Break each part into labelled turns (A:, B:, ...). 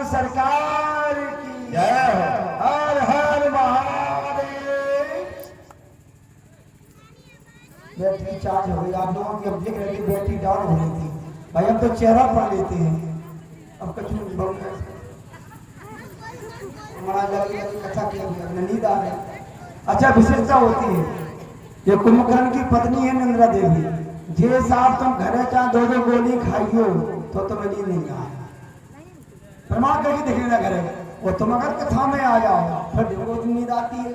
A: सरकार की जय हो। हर हर महादेव। बैटरी चार्ज हो गई। आप लोगों की अब देख रहे थे बैटरी डाउन हो रही थी भाई, हम तो चेहरा पढ़ लेते हैं। अब कुछ कथा किया नींद आ गई। अच्छा, विशेषता होती है, ये कुंभकर्ण की पत्नी है नंदा देवी। जे साहब तुम घरे चाहे दो दो गोली खाइयो तो तुम्हें नींद नहीं आए। प्रमाण करके देखने ना करे, वो तुम अगर कथा में आ जाओ फिर नींद आती है।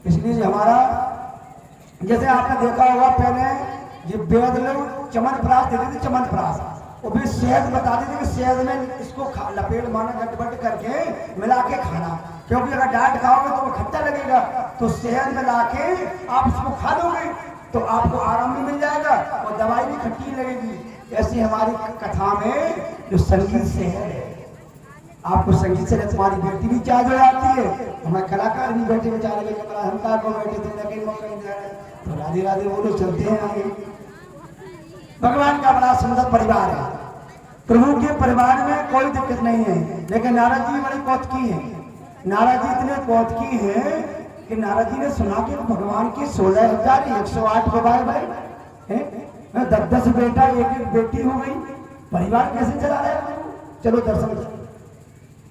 A: इसलिए हमारा, जैसे आपने देखा होगा पहले ये वेद लोग चमनप्राश देते थे, चमनप्राश वो भी शहद बताते थे कि शहद में इसको लपेट माना गटबट करके मिला के खाना, क्योंकि अगर डांट खाओगे तो वो खट्टा लगेगा, तो शहद मिला के आप इसको खा दोगे तो आपको आराम भी मिल जाएगा और दवाई भी खट्टी लगेगी। ऐसी हमारी कथा में जो संगीत शहद है, आपको संगीत से तुम्हारी बेटी भी चार्ज हो जाती है, हमारे कलाकार भी बैठे बेचारे हम का को बैठे थे लेकिन मौका नहीं दे रहे, तो राधे राधे बोलो चलते हैं आगे। भगवान का बड़ा सुंदर परिवार है, प्रभु के परिवार में कोई दिक्कत नहीं है, लेकिन नारद जी बड़ी कौतकी है। नारद जी इतने कौतकी है कि नारद जी ने सुना कि भगवान की 16,108 बबाए भाई 10-10 बेटा, एक बेटी हो गई, परिवार कैसे चला रहे हैं? चलो दर्शन।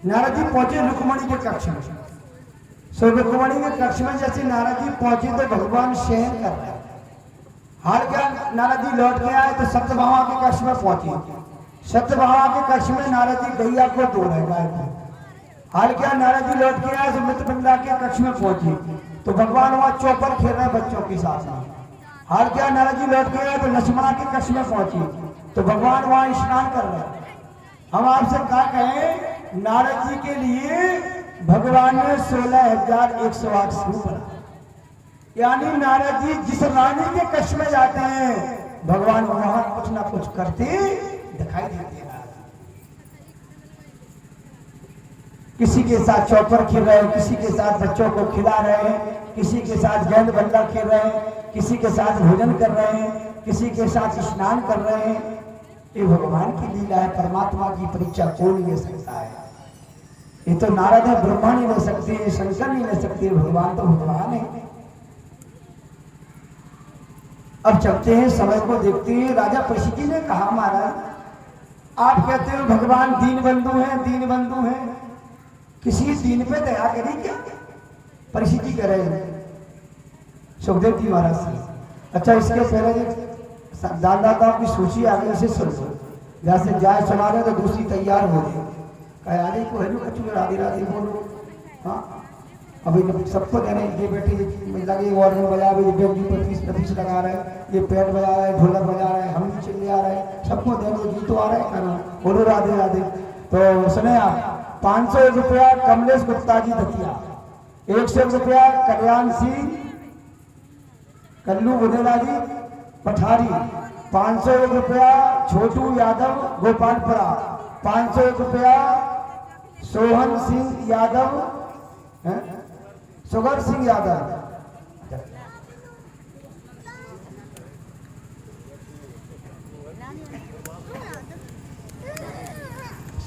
A: नारद जी पहुंचे रुक्मणी के कक्ष में। सो रुक्मणी के कक्ष में जैसे नारद जी पहुंचे तो भगवान शयन कर रहे। हाल क्या नारद जी लौट के आए तो सत्यभामा के कक्ष में पहुंचे। सत्यभामा के कक्ष में नारद जी गैया को दो रहे गाय को। हाल क्या नारद जी लौट के आए तो मित्रपिंडा के कक्ष में पहुंचे तो भगवान वहां चौपर खेल रहे बच्चों के साथ में। हाल क्या नारद जी लौट के आए तो लक्ष्मणा के कक्ष में पहुंचे तो भगवान वहां स्नान कर रहे। हम आपसे क्या कहें, नारद जी के लिए भगवान ने 16,108 शुरू करा, यानी नारद जी जिस रानी के कक्ष में जाते हैं भगवान वहां कुछ ना कुछ करते दिखाई देते हैं। किसी के साथ चौपर खेल रहे हैं, किसी के साथ बच्चों को खिला रहे हैं, किसी के साथ गेंद बल्ला खेल रहे हैं, किसी के साथ भोजन कर रहे हैं, किसी के साथ स्नान कर रहे हैं। ये भगवान की लीला है, परमात्मा की परीक्षा कौन ले सकता है? ये तो नारद है, ब्रह्मा नहीं ले सकते, शंकर नहीं ले सकते, भगवान तो भगवान है। अब चलते हैं, समय को देखते हैं। राजा परीक्षित ने कहा, महाराज आप कहते हो भगवान दीन बंधु हैं, दीन बंधु हैं, किसी दीन पे दया करी क्या? परीक्षित जी कह रहे हैं सुखदेव जी महाराज से। अच्छा, इसके पहले दादा की सूची आगे इसे सुन लो, जैसे जाए सुना रहे तो दूसरी तैयार हो गई। आगे को है कचू राधे राधे बोलो। हाँ, अभी सबको दे रहे, ये बेटे लगे और बजा रहे, ये 20-25 लगा रहे हैं, ये पैड बजा रहे हैं, ढोलक बजा रहे हैं, हम भी चिल्ले आ रहे हैं, सबको दे रहे, गीत तो आ रहा है खाना, बोलो राधे राधे। तो सुने आप, 500 रुपया कमलेश गुप्ता जी दतिया, 100 रुपया कल्याण सिंह कल्लू बुधेला जी पठारी, 500 रुपया छोटू यादव गोपालपुरा, 500 रुपया सोहन सिंह यादव, सुगर सिंह यादव,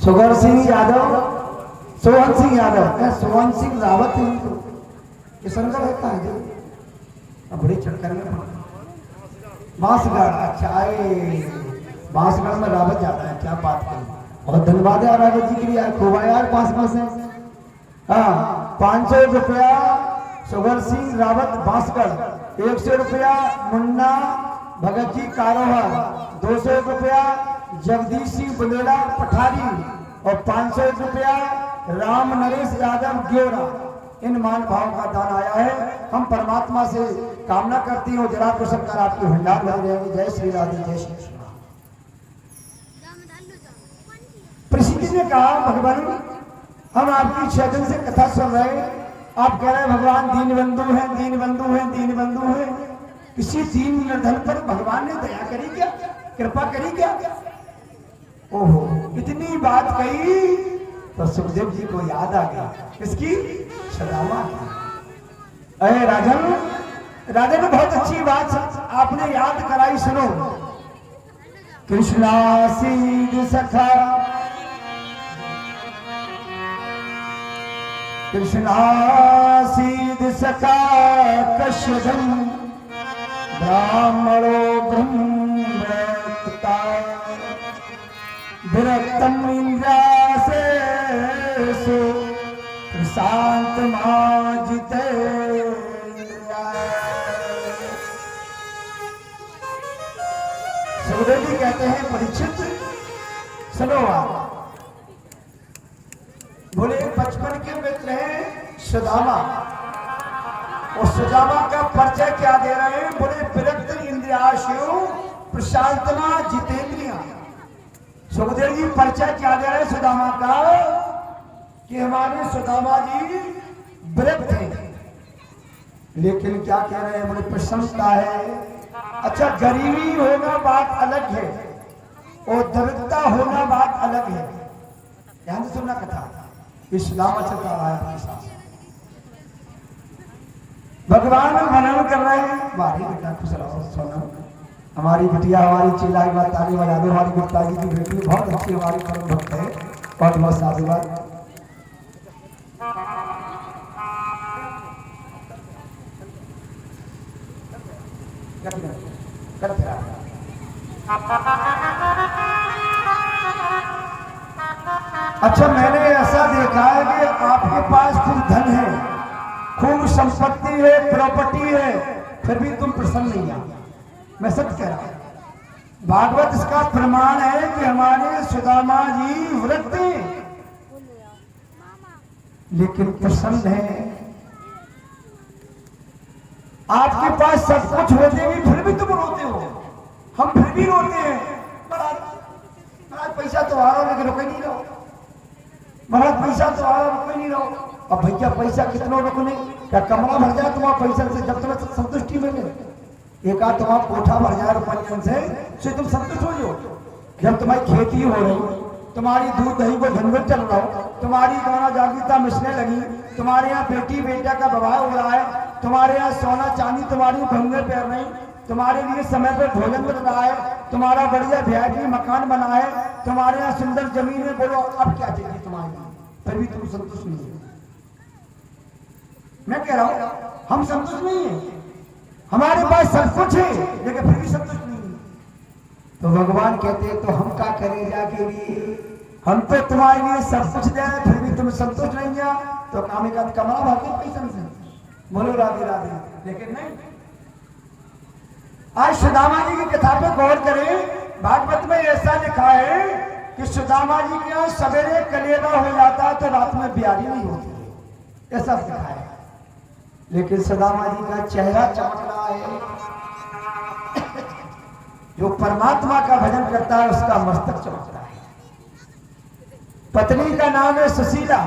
A: सुगर सिंह यादव, सोहन सिंह यादव, सोहन सिंह रावत किशन का रहता है जो बड़े चक्कर में बांसगढ़। अच्छा, बांसगढ़ में रावत जाता है, क्या बात करें। बहुत धन्यवाद है रावत जी के लिए, खूब आया यार बांसगढ़ से। हाँ, 500 रुपया सुगर सिंह रावत बांसगढ़, 100 रुपया मुन्ना भगत जी कारोहर, 200 रुपया जगदीश सिंह बुलेला पठारी और 500 रुपया राम नरेश यादव ग्योरा। इन मान भाव का दान आया है। हम परमात्मा से कामना करती हूँ जरा प्रसन्न कर आपके भंडार लगे रहेंगे। जय श्री राधे, जय श्री कृष्ण। परीक्षित ने कहा, भगवान हम आपकी 6 दिन से कथा सुन रहे हैं, आप कह रहे हैं भगवान दीन बंधु हैं, दीन बंधु हैं, दीन बंधु हैं, किसी दीन निर्धन पर भगवान ने दया करी क्या, कृपा करी क्या? ओहो, इतनी बात कही तो सुखदेव जी को याद आ गया, किसकी? सदामा की। अरे राजन, राजन बहुत अच्छी बात आपने याद कराई, सुनो। कृष्णा सीध सखा कृष्णासीद सका कश्यधम ब्राह्मणो ब्रह्मता विरक्तम इंद्रासे शांत माजिते। सुखदेव जी कहते हैं परीक्षित सुनो आप, बोले बचपन के मित्र हैं सुदामा, और सुदामा का परिचय क्या दे रहे हैं? बोले विरक्त इंद्रियाशु प्रशांतमा जितेंद्रिया। सुखदेव जी परिचय क्या दे रहे हैं सुदामा का? कि हमारे सुदामा जी विरक्त हैं, लेकिन क्या कह रहे हैं? बोले प्रशंसा है। अच्छा, गरीबी होना बात अलग है और दरिद्रता होना बात अलग है। ध्यान से सुनना कथा, इस्लाम चलता रहा है अपने साथ। भगवान मनन कर रहे हैं। हमारी बेटा खुश रहो सोना, हमारी बिटिया हमारी चिल्ला की बात ताली बजा दो। हमारी गुप्ता जी की बेटी बहुत अच्छी, हमारी परम भक्त है, बहुत बहुत साधुवाद। अच्छा, मैंने ऐसा देखा है कि आपके पास खूब धन है, खूब संपत्ति है, प्रॉपर्टी है, फिर भी तुम प्रसन्न नहीं है। मैं सच कह रहा हूं, भागवत इसका प्रमाण है कि हमारे सुदामा जी व्रत लेकिन प्रसन्न है। आपके पास सब कुछ होते भी फिर भी तुम रोते हो, हम फिर भी रोते हैं। महाराज पैसा तो आ रहा हो लेकिन रुके नहीं रहो, महाराज पैसा तो आ रहा रुके नहीं रहो। अब भैया पैसा कितना रुकने? क्या कमरा भर जाए तुम्हारा पैसा से जब तुम्हें संतुष्टि मिले? एक आध तुम्हारा कोठा भर जाए रुपये से तुम संतुष्ट हो जाओ। जब तुम्हारी खेती हो रही, तुम्हारी दूध दही को धनगर चल रहा हो, तुम्हारी गाना जागीता मिसने लगी, तुम्हारे यहाँ बेटी बेटा का विवाह हो रहा है, तुम्हारे यहाँ सोना चांदी तुम्हारी भंगे पैर नहीं, तुम्हारे लिए समय पर भोजन मिल रहा है, तुम्हारा बढ़िया वीआईपी मकान बना है, तुम्हारे यहाँ सुंदर जमीन है, बोलो अब क्या चाहिए तुम्हारे लिए? फिर भी तुम संतुष्ट नहीं हो। मैं कह रहा हूं हम संतुष्ट नहीं है, हमारे पास सब कुछ है लेकिन फिर भी संतुष्ट नहीं है। तो भगवान कहते हैं तो हम क्या करें जाके भी? हम तो तुम्हारे लिए सब कुछ दे रहे फिर भी तुम संतुष्ट नहीं है, तो काम का कमरा भरते पैसा से बोलो राधे राधे। लेकिन नहीं, आज सुदामा जी की कथा पे गौर करें। भागवत में ऐसा लिखा है कि सुदामा जी के यहाँ सवेरे कलेवा हो जाता है तो रात में बियारी नहीं होती है, ऐसा लिखा है। लेकिन सुदामा जी का चेहरा चमक रहा है। जो परमात्मा का भजन करता है उसका मस्तक चमकता है। पत्नी का नाम है सुशीला।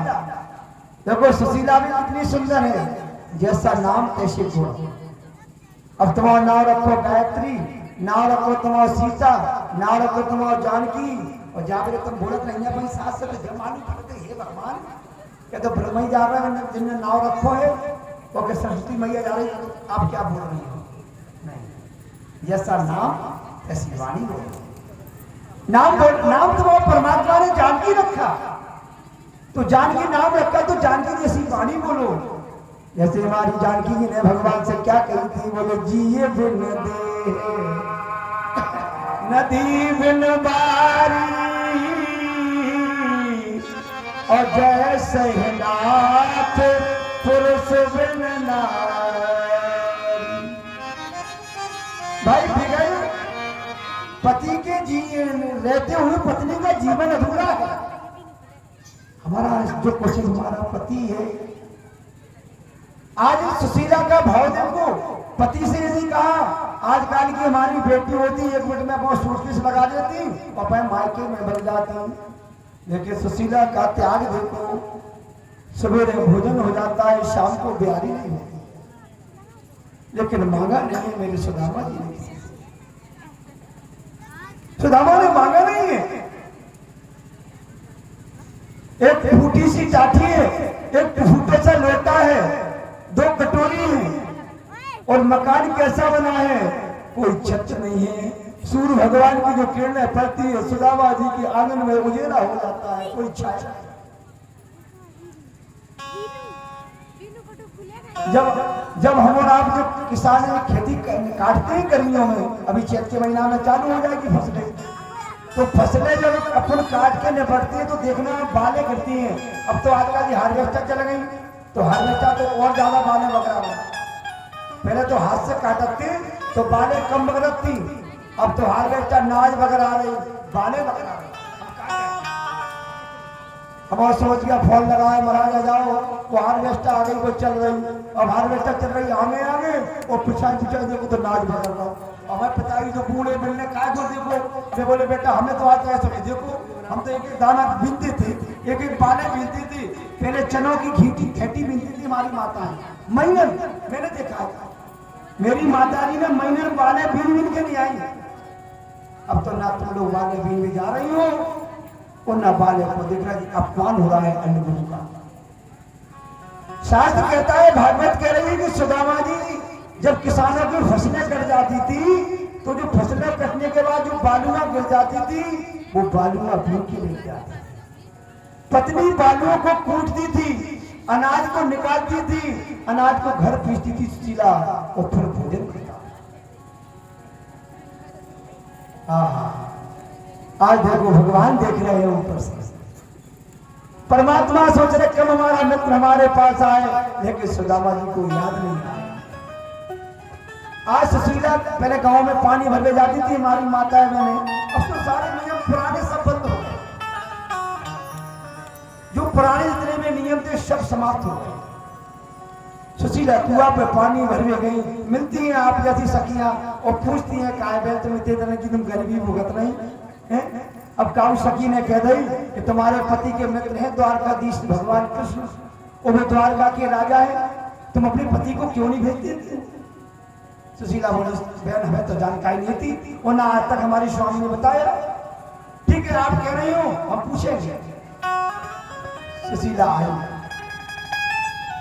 A: देखो सुशीला भी कितनी सुंदर है, जैसा नाम तैसे गुण। अब तुम्हारा नाम रखो गायत्री, नाम रखो तुम्हारा सीता, नाम रखो तुम्हारा जानकी, और जहां पर तुम बोलत नहीं है भाई सास से जमानी पड़ते हे भगवान, क्या तो ब्रह्म ही जा रहे हैं जिनने नाम रखो है, तो क्या सरस्वती मैया जा रही है, आप क्या बोल रही हो? नहीं, जैसा नाम ऐसी वाणी बोलो। नाम तुम्हारा परमात्मा ने जानकी रखा, तो जानकी नाम रखा तो जानकी जैसी वाणी बोलो। जैसे हमारी जानकी जी ने भगवान से क्या कही थी? बोले जिए बिन दे नदी बिन बारी और जय सहनाथ पुरुष बिन नारी। भाई बिगड़ पति के रहते हुए पत्नी का जीवन अधूरा है। हमारा जो क्वेश्चन हमारा पति है, आज सुशीला का भाव देखो। पति से यदि कहा आजकल की हमारी बेटी होती 1 मिनट में बहुत सूटकेस लगा देती और मैं मायके में बन जाती, लेकिन सुशीला का त्याग देखो। सवेरे भोजन हो जाता है, शाम को बिहारी नहीं होती, लेकिन मांगा नहीं है मेरे सुदामा जी ने। सुदामा ने मांगा नहीं है। एक फूटी सी टाठी है, एक फूटे सा लोटा है, 2 कटोरी है, और मकान कैसा बना है? कोई छत नहीं है। सूर्य भगवान की जो किरणें पड़ती है सुदामा जी के आंगन में उजेला हो जाता है, कोई छाया। जब जब हम और आप जो किसान खेती काटते हैं गर्मियों में, अभी चैत के महीना में चालू हो जाएगी फसलें, तो फसलें जब अपन काट के निपटती है तो देखना बालें गिरती हैं। अब तो आजकल जी हार्वेस्टर चल गई, तो हार्वेस्टर तो और ज्यादा बालें वगैरह, पहले तो हाथ से काटते तो बालें कम वगैरह थी, अब तो हार्वेस्टर नाज वगैरह आ रही, बालें वगैरह आ रही। अब और सोच गया फॉल लगाए महाराज आ जाओ, वो हार्वेस्टर आ गई, वो चल रही, अब हार्वेस्टर चल रही आगे आगे और पीछा देखो तो नाच बदल रहा। हमारे पिताजी जो बूढ़े मिलने का देखो, मैं बोले बेटा हमें तो आता है सब, देखो हम तो एक एक दाना बीनते थे, एक एक बाले बीनती थी, पहले चनों की घीटी खेती बीनती थी हमारी माता है, महीने मैंने देखा मेरी माता जी ने महीने बाले बीन बीन के नहीं आई। अब तो ना तुम लोग बाले बीन भी जा रही हो और ना बाले को देख रहा जी, अपमान हो रहा है अन्य गुरु का। शास्त्र कहता है, भागवत कह रही है कि सुदामा जी जब किसानों की फसलें कट जाती थी तो जो फसलें कटने के बाद जो बालुआ गिर जाती थी वो बालुआ बीन के मिल जाती, पत्नी बालुओं को कूटती थी, अनाज को निकालती थी, अनाज को घर पीसती थी सुशीला और फिर भोजन करता। आज देखो भगवान देख रहे हैं ऊपर से, परमात्मा सोच रहे कब हमारा मित्र हमारे पास आए, लेकिन सुदामा जी को याद नहीं आया। आज सुशीला पहले गांव में पानी भरने जाती थी हमारी माता है, मैंने अब तो सारे नियम पुराने सब बंद हो गए, जो पुराने जितने में नियम थे सब समाप्त हो गए। सुशीला कुआं पे पानी भरने गई, मिलती हैं आप जैसी सखियां और पूछती हैं काय बहन तुम इतने तरह की तुम गरीबी भुगत नहीं है? अब काऊ सखी ने कह दी कि तुम्हारे पति के मित्र हैं द्वारकाधीश भगवान कृष्ण, और वे द्वारका के राजा है, तुम अपने पति को क्यों नहीं भेजते? सुशीला बोली बहन हमें तो जानकारी नहीं थी और ना आज तक हमारी स्वामी ने बताया। ठीक है आप कह रही हो हम पूछेंगे। सुशीला आई,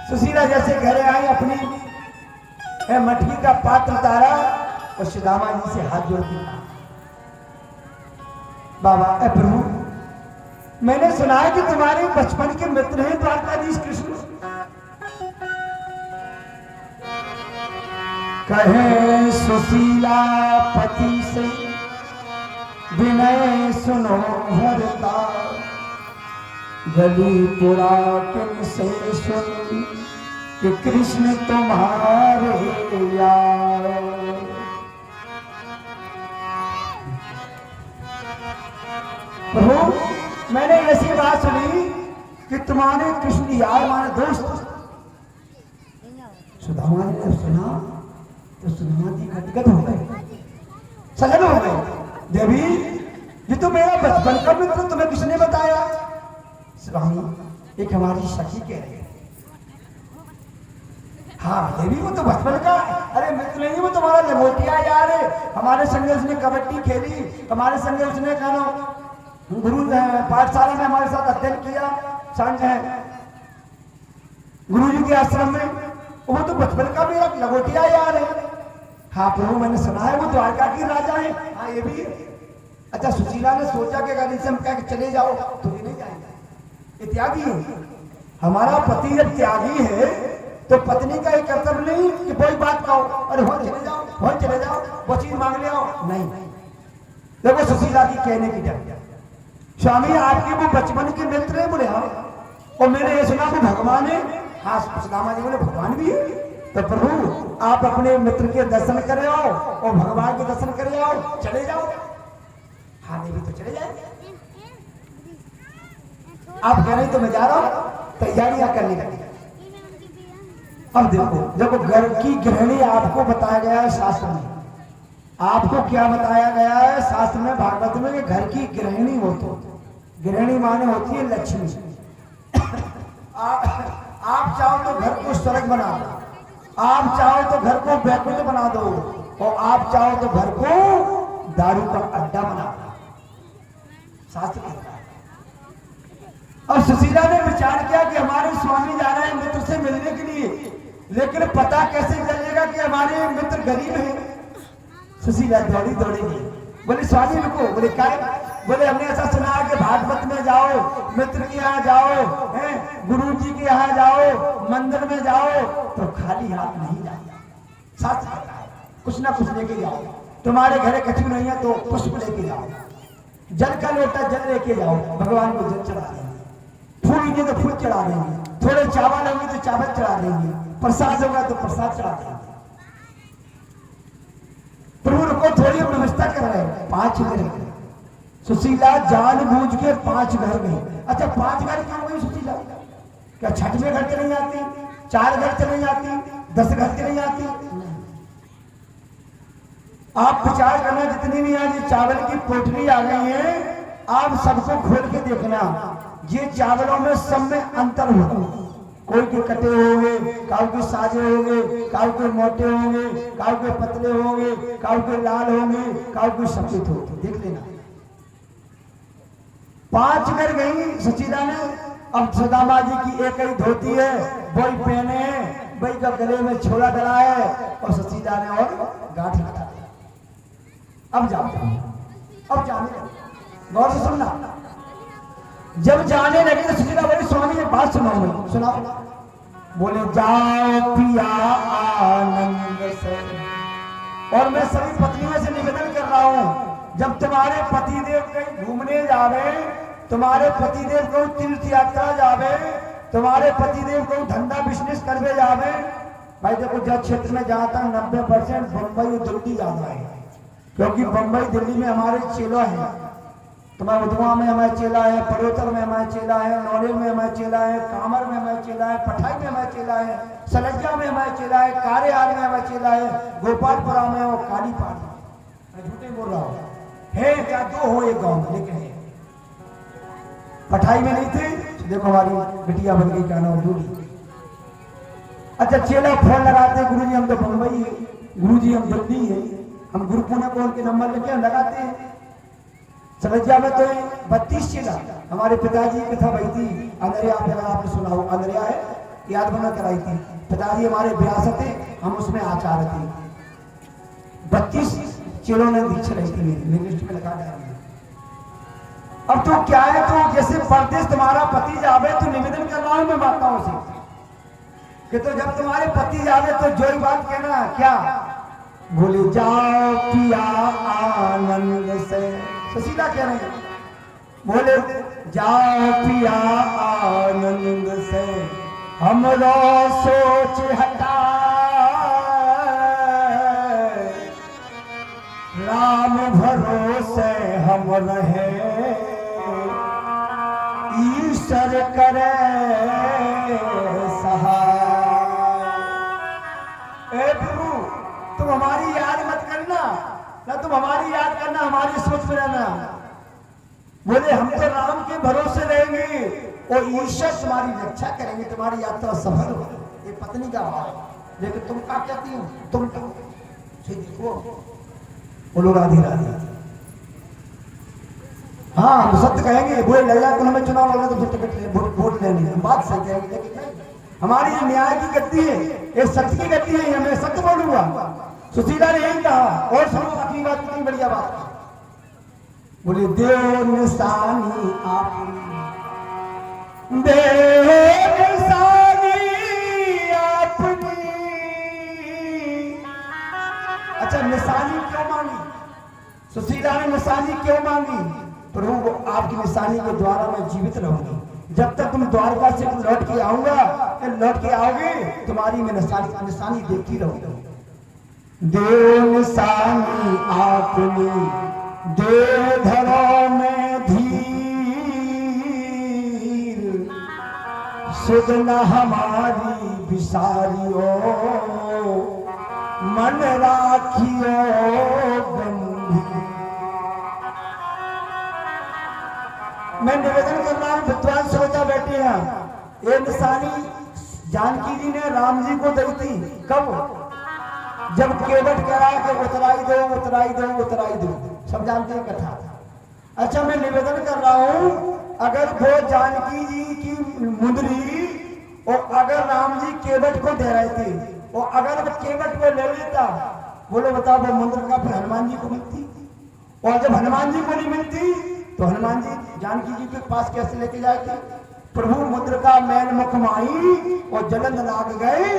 A: सुशीला जैसे घरे आई अपनी मटकी का पात्र उतारा और सुदामा जी से हाथ जोड़ दिया, बाबा ए प्रभु मैंने सुना है कि तुम्हारे बचपन के मित्र हैं द्वारकाधीश कृष्ण। कहे सुशीला पति से विनय सुनो भरता, गली पुरा किन से सुन कि कृष्ण तुम्हारे यार। प्रभु मैंने ऐसी बात सुनी कि तुम्हारे कृष्ण यार माने दोस्त। सुदामा ने सुना तो सुदामा जी गदगद हो गए, सजन हो गए। देवी ये तो मेरा बचपन का मित्र, तुम्हें किसने बताया? स्वामी एक हमारी सखी कह रही है। हाँ देवी वो तो बचपन का, अरे मित्र नहीं वो तुम्हारा लंगोटिया यार है, हमारे संग उसने कबड्डी खेली, हमारे संग उसने कहा गुरु पाठशाला में हमारे साथ अध्ययन किया, संग है गुरु जी के आश्रम में, वो तो बचपन का मेरा लंगोटिया यार है। हाँ प्रभु मैंने सुना है वो द्वारका की राजा है। हाँ ये भी है। अच्छा सुशीला ने सोचा कि अगर इसे हम कह के चले जाओ तो ये नहीं जाएंगे, ये त्यागी है। हमारा पति जब त्यागी है तो पत्नी का एक कर्तव्य नहीं कि कोई बात कहो अरे हो चले जाओ, हो चले जाओ, वो चीज मांग ले आओ, नहीं। देखो सुशीला की कहने की जगह स्वामी आपके वो बचपन के मित्र है बोले हाँ, और मैंने ये सुना कि भगवान है। हाँ सुदामा जी बोले भगवान भी है, तो प्रभु आप अपने मित्र के दर्शन करे आओ और भगवान के दर्शन करे आओ, चले जाओ। हाँ देवी तो चले जाएंगे, आप कह रहे तो मैं जा रहा हूं, तैयारियां करने लगी। अब देखो देखो घर की गृहिणी आपको बताया गया है शास्त्र में, आपको क्या बताया गया है शास्त्र में भागवत में कि घर की गृहिणी हो तो गृहिणी माने होती है लक्ष्मी। आप चाहो तो घर को स्वर्ग बना दो, आप चाहो तो घर को वैकुंठ बना दो, और आप चाहो तो घर को दारू का अड्डा बना दो, शास्त्र कहता है। अब सुशीला ने विचार किया कि हमारे स्वामी जा रहे हैं मित्र से मिलने के लिए, लेकिन पता कैसे चलेगा कि हमारे मित्र गरीब हैं। सुशीला दौड़ी दौड़ी गई, बोले स्वामी रुको, बोले क्या बोले हमने ऐसा सुना है कि भागवत में जाओ, मित्र के यहाँ जाओ, हैं गुरु जी के यहाँ जाओ, मंदिर में जाओ तो खाली हाथ नहीं जाओ, साथ कहता है कुछ ना कुछ लेके जाओ। तुम्हारे घरे कछु नहीं है तो पुष्प लेके जाओ, जल का लोटा जल लेके जाओ, भगवान को जल चढ़ा देंगे, फूल होंगे तो फूल चढ़ा देंगे, थोड़े चावल होंगे तो चावल चढ़ा देंगे, प्रसाद होगा तो प्रसाद चढ़ा देंगे। प्रभु रुको थोड़ी हम व्यवस्था कर रहे हैं। 5 घर गए सुशीला, जानबूझ के 5 घर गए। अच्छा 5 घर क्यों गई सुशीला? क्या छठवें घर चली जाती, 4 घर चली जाती, 10 घर चली जाती? आप विचार करना, जितनी भी आज चावल की पोटली आ गई है, आप सबको खोल के देखना, ये चावलों में सब में अंतर होगा। कोई के कटे होंगे, काउ के साजे होंगे, काउ के मोटे होंगे, काउ के पतले होंगे, काउ के लाल होंगे, काउ के सफेद होंगे, देख लेना। 5 घर गई सचीदा ने। अब सुदामा जी की एक ही धोती है, वही पहने हैं, वही का गले में छोड़ा डला है, और सचीदा ने और गांठ लगा दिया। अब जाओ, अब जाने लगे, गौर से सुनना। जब जाने लगे तो सुशीला बोली स्वामी एक बात सुनाओ, सुनाओ। बोले जाओ पिया आनंद से। और मैं सभी पत्नियों से निवेदन कर रहा हूं, जब तुम्हारे पतिदेव कहीं घूमने जावे, तुम्हारे पतिदेव को तीर्थ यात्रा जावे, तुम्हारे पतिदेव को धंधा बिजनेस करने जावे, भाई देखो जब क्षेत्र में जहां तक 90% बम्बई और दिल्ली ज्यादा है, क्योंकि बम्बई दिल्ली में हमारे चेला है, तुम्हारे उधवा में हमारे चेला है, पड़ोतर में हमारे चेला है, नौरेल में हमारे चेला है, कामर में हमारे चेला है, पठाई में हमारे चेला है, सलज्जा में हमारे चेला है, कारेहार में हमारे चेला है, गोपालपुरा में और कालीपाड़ में। मैं झूठे बोल रहा हूँ, है क्या 2 हो एक गाँव में, लेकिन है। पठाई में नहीं थे, देखो हमारी बिटिया बन गई, क्या नाम दूरी। अच्छा चेला फोन लगाते, गुरु जी हम तो बम्बई है, गुरु जी हम दिल्ली है, हम गुरु पुणे को उनके नंबर लेके हम लगाते हैं। सलज्जा में तो 32 चेला, हमारे पिताजी की कथा बही थी, अंदरिया आपने सुना हो, अंदरिया है, याद बना कराई थी। पिताजी हमारे विरासत थे, हम उसमें आचार्य थे। 32 चेलों ने दीक्षा रही थी, मेरी लिस्ट में लगा दिया। अब तो क्या है, तो जैसे परदेश तुम्हारा पति जावे, तो निवेदन कर रहा हूं मैं माताओं से कि तो जब तुम्हारे पति जावे तो जो ही बात कहना, क्या बोले जाओ पिया आनंद से। सुशीला कह रहे हैं, बोले जाओ पिया आनंद से, हमरो सोच हटा, राम भरोसे हम रहे, ईश्वर करे सहाय। ए प्रभु तुम हमारी याद मत करना, ना तुम हमारी याद करना, हमारी सोच में रहना। बोले हम तो राम के भरोसे रहेंगे और ईश्वर तुम्हारी रक्षा करेंगे, तुम्हारी यात्रा सफल हो। ये पत्नी का भाव है, लेकिन तुम क्या कहती हो, तुम देखो बोलो राधे राधे। हाँ हम सत्य कहेंगे, बोले लगा तो हमें चुनाव लगा तो टिकट वोट लेने, हम बात सही कहेंगे, लेकिन हमारी ये न्याय की गति है, ये सत्य की गति है, हमें सत्य बोलूंगा। सुशीला ने यही कहा, और सुनो अपनी बात, कितनी बढ़िया बात। बोले देव निशानी आप, देव निशानी आपनी। अच्छा निशानी क्यों मांगी सुशीला ने? निशानी क्यों मांगी? प्रभु आपकी निशानी के द्वारा मैं जीवित रहूंगी, जब तक तुम द्वारका से लौट के आऊंगा, लौट के आओगे, तुम्हारी मैं निशानी देखती रहूंगी। देव निशानी आपने, देव धरो में धीर, सुधना हमारी बिसारियो, मन राखियो गंभीर। मैं निवेदन कर रहा हूं, विद्वान श्रोता बैठे हैं, ये निशानी जानकी जी ने राम जी को दी थी। कब? जब केवट करा के उतराई दो उतराई दो उतराई दो, सब जानते हैं कथा। अच्छा मैं निवेदन कर रहा हूं, अगर वो जानकी जी की मुंदरी और अगर राम जी केवट को दे रहे थे, और अगर वो केवट को ले लेता, बोलो बताओ वो मुंदर का फिर हनुमान जी को मिलती, और जब हनुमान जी को नहीं मिलती तो हनुमान जी जानकी जी के पास कैसे लेके जाए थे? प्रभु मुद्रिका मैल मुख माही और जलंद लाग गए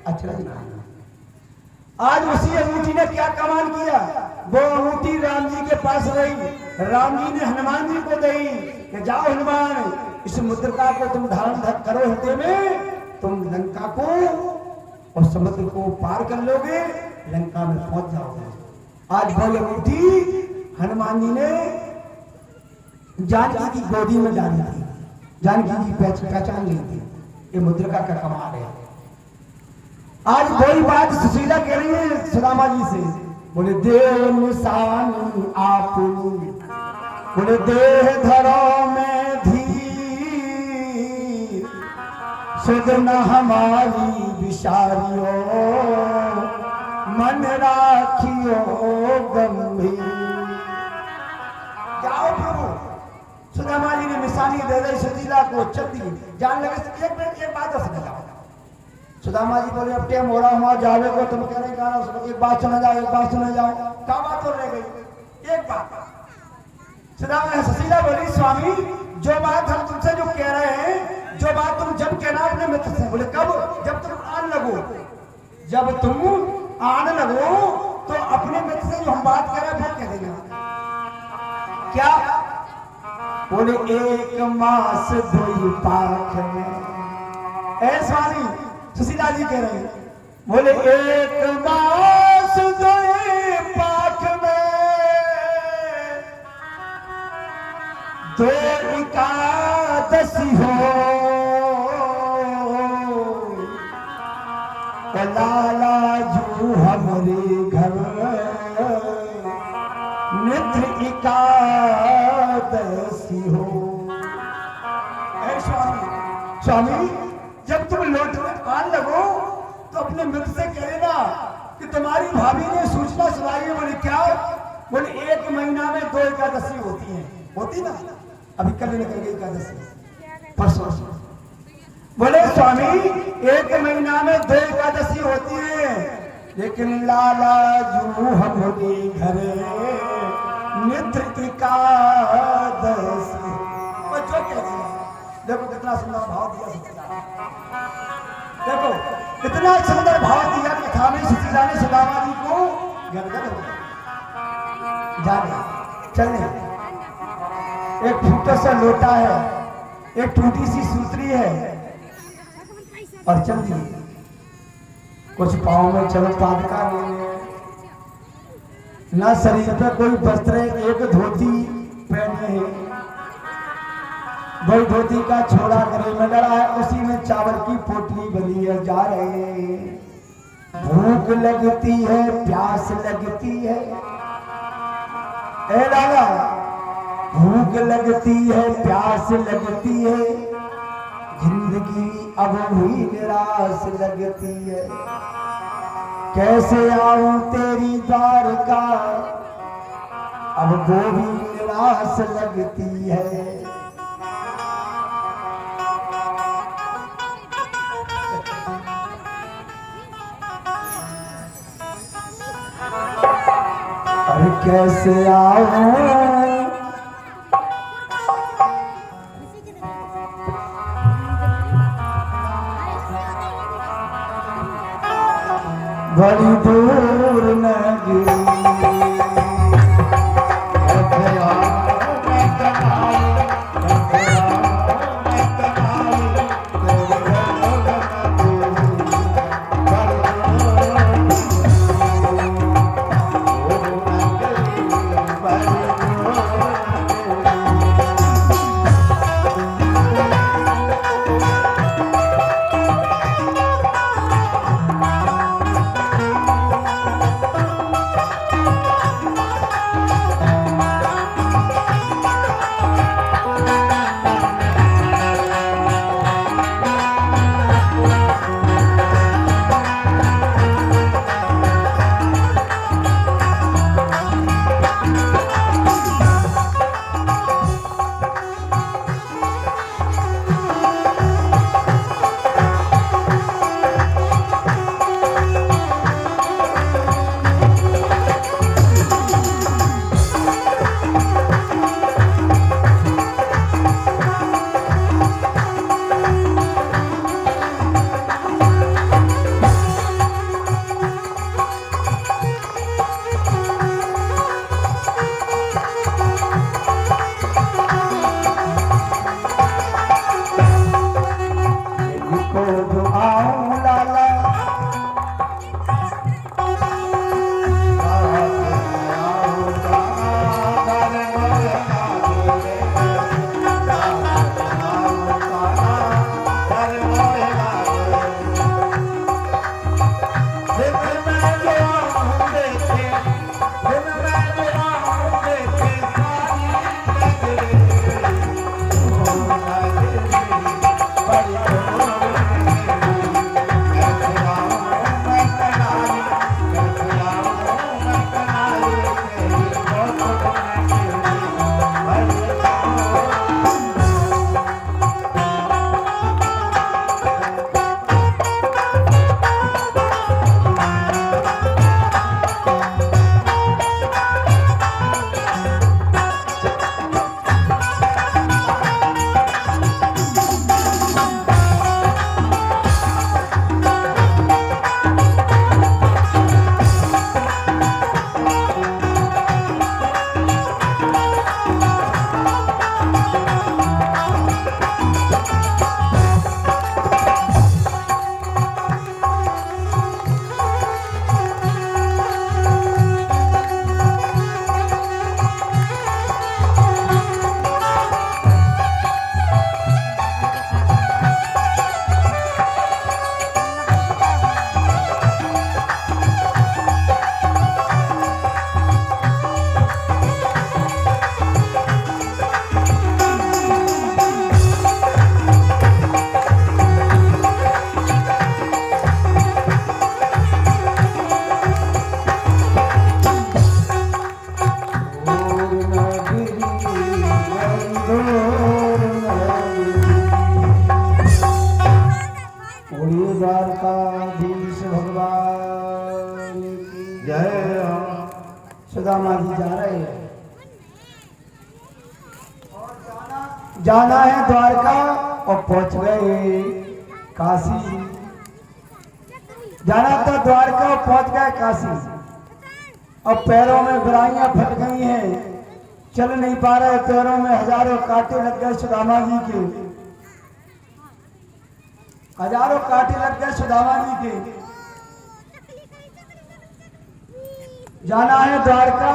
A: अचरज नाई। आज उसी अंगूठी ने क्या कमाल किया? वो अंगूठी राम जी के पास रही, राम जी ने हनुमान जी को दी कि जाओ हनुमान, इस मुद्रिका को तुम धारण करो हृदय में, तुम लंका को और समुद्र को पार कर लोगे, लंका में पहुंच जाओगे। आज वो अंगूठी हनुमान जी ने जानकी की गोदी में डाली थी, जानकी जी पहचान ली थी। ये मुद्रिका का कमाल है। आज वही बात सुशीला कह रही है सुदामा जी से, बोले देह निशानी आपनी, बोले देह धरो में धीर, सुधना हमारी विशारियो, मन राखियो गंभीर। जाओ प्रभु, सुदामा जी ने निशानी दे दी सुशीला को, चलती जान लगे। एक बात जाओ। सुदामा जी बोले अब टाइम हो रहा हमारा जावे को, तुम कह रहे गाना सुनो, एक बात सुना जाओ, एक बात सुना जाओ। क्या बात हो रह गई? एक बात। सुदामा सुशीला बोली स्वामी जो बात हम तुमसे जो कह रहे हैं, जो बात तुम जब कहना अपने मित्र से। बोले कब? जब तुम आन लगो, जब तुम आन लगो तो अपने मित्र से जो हम बात कह रहे हैं वो कह देना। क्या? बोले एक मास धोई पाख में। ए स्वामी सुशीला जी कह रहे हैं, बोले एक मास धोई पाख में, दो एकादशी हो, लाला जू हमारे घर निद्र एकादशी हो। स्वामी जब तुम लौट आन लगो तो अपने मित्र से कह देना कि तुम्हारी भाभी ने सूचना सुनाई है। बोले क्या? बोले 1 महीना में 2 एकादशी होती है। होती ना, अभी कल निकल गई एकादशी, परसों। बोले स्वामी 1 महीना में 2 एकादशी होती है, लेकिन लाला जू हमारे घर निद्र एकादशी। और जो कह दिया, देखो कितना सुंदर भाव दिया सुशीला, देखो कितना सुंदर भाव दिया कथा में सुशीला ने सुदामा जी को गदगद हो गया। जाने चलने, एक फूटा सा लोटा है, एक टूटी सी सूत्री है और चल दी। कुछ पाँव में चलो पादका नहीं, ना शरीर पे कोई वस्त्र, एक धोती पहने हैं, वही धोती का छोड़ा गले में डरा है, उसी में चावल की पोटली बनी है। जा रहे हैं, भूख लगती है, प्यास लगती है, ए लाला भूख लगती है, प्यास लगती है, जिंदगी अब भी निराश लगती है। कैसे आऊं तेरी द्वारका, अब वो भी निराश लगती है। अरे कैसे आऊं बड़ी दूर नगरी, सुदामा जी जा रहे हैं और जाना है द्वारका और पहुंच गए काशी। जाना तो द्वारका और पहुंच गए काशी। अब पैरों में बुराइयां फट गई हैं, चल नहीं पा रहे, पैरों में हजारों कांटे लग गए सुदामा जी के, हजारों कांटे लग गए सुदामा जी के। जाना है द्वारका